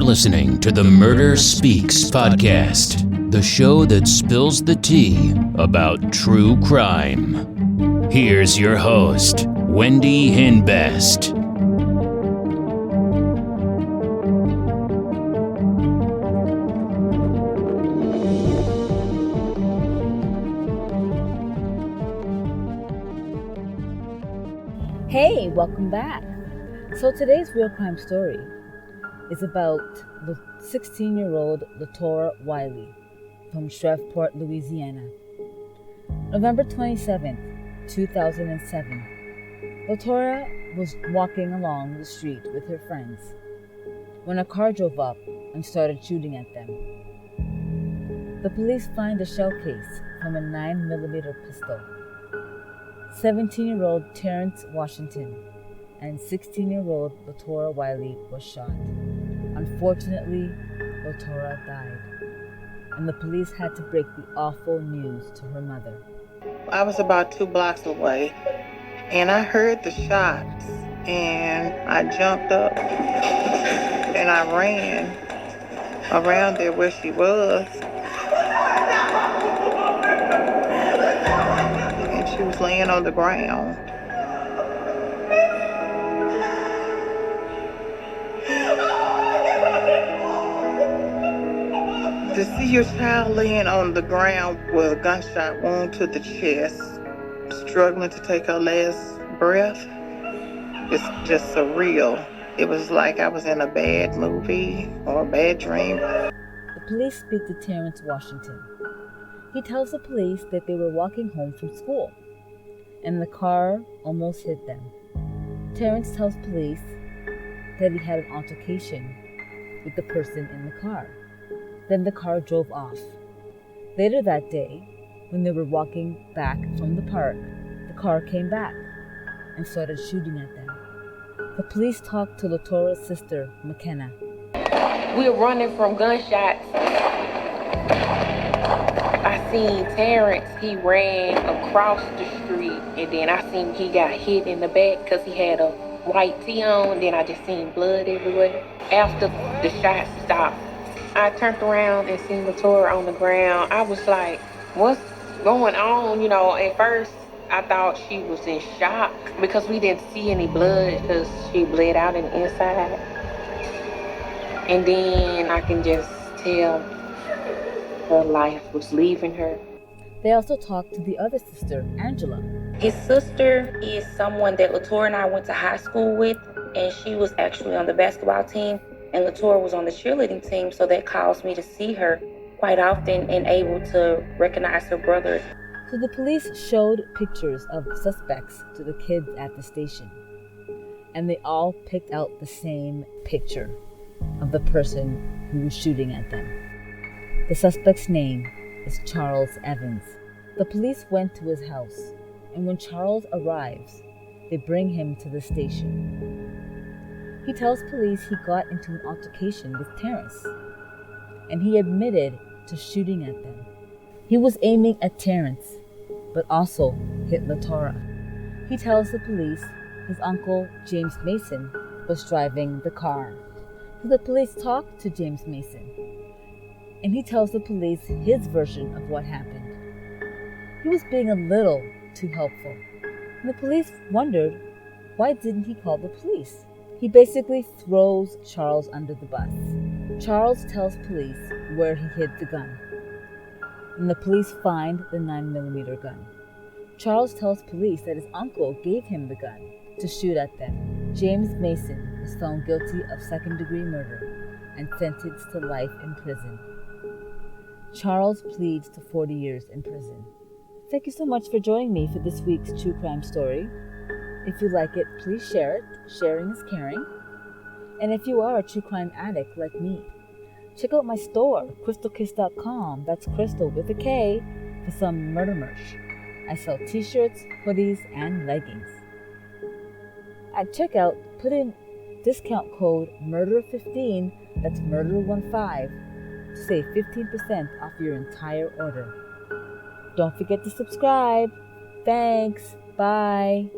You're listening to the Murder Speaks podcast, the show that spills the tea about true crime. Here's your host, Wendy Hinbest. Hey, welcome back. So today's real crime story is about the 16-year-old Latora Wiley from Shreveport, Louisiana. November 27th, 2007. Latora was walking along the street with her friends when a car drove up and started shooting at them. The police find a shell case from a 9mm pistol. 17-year-old Terrence Washington and 16-year-old Latora Wiley was shot. Unfortunately, Latora died, and the police had to break the awful news to her mother. I was about 2 blocks away, and I heard the shots, and I jumped up, and I ran around there where she was. She was laying on the ground. To see your child laying on the ground with a gunshot wound to the chest, struggling to take her last breath, it's just surreal. It was like I was in a bad movie or a bad dream. The police speak to Terrence Washington. He tells the police that they were walking home from school, and the car almost hit them. Terrence tells police that he had an altercation with the person in the car. Then the car drove off. Later that day, when they were walking back from the park, the car came back and started shooting at them. The police talked to Latora's sister, McKenna. We were running from gunshots. I seen Terrence, he ran across the street, and then I seen he got hit in the back because he had a white tee on, and then I just seen blood everywhere. After the shots stopped, I turned around and seen Latora on the ground. I was like, what's going on? At first I thought she was in shock because we didn't see any blood because she bled out in the inside. And then I can just tell her life was leaving her. They also talked to the other sister, Angela. His sister is someone that Latora and I went to high school with, and she was actually on the basketball team, and Latora was on the cheerleading team, so that caused me to see her quite often and able to recognize her brother. So the police showed pictures of suspects to the kids at the station, and they all picked out the same picture of the person who was shooting at them. The suspect's name is Charles Evans. The police went to his house, and when Charles arrives, they bring him to the station. He tells police he got into an altercation with Terrence, and he admitted to shooting at them. He was aiming at Terrence, but also hit Latora. He tells the police his uncle, James Mason, was driving the car. So the police talk to James Mason, and he tells the police his version of what happened. He was being a little too helpful, and the police wondered, why didn't he call the police? He basically throws Charles under the bus. Charles tells police where he hid the gun, and the police find the 9mm gun. Charles tells police that his uncle gave him the gun to shoot at them. James Mason was found guilty of second-degree murder and sentenced to life in prison. Charles pleads to 40 years in prison. Thank you so much for joining me for this week's true crime story. If you like it, please share it. Sharing is caring. And if you are a true crime addict like me, check out my store, crystalkiss.com. That's Crystal with a K, for some murder merch. I sell t-shirts, hoodies, and leggings. At checkout, put in discount code MURDER15, that's MURDER15, to save 15% off your entire order. Don't forget to subscribe. Thanks. Bye.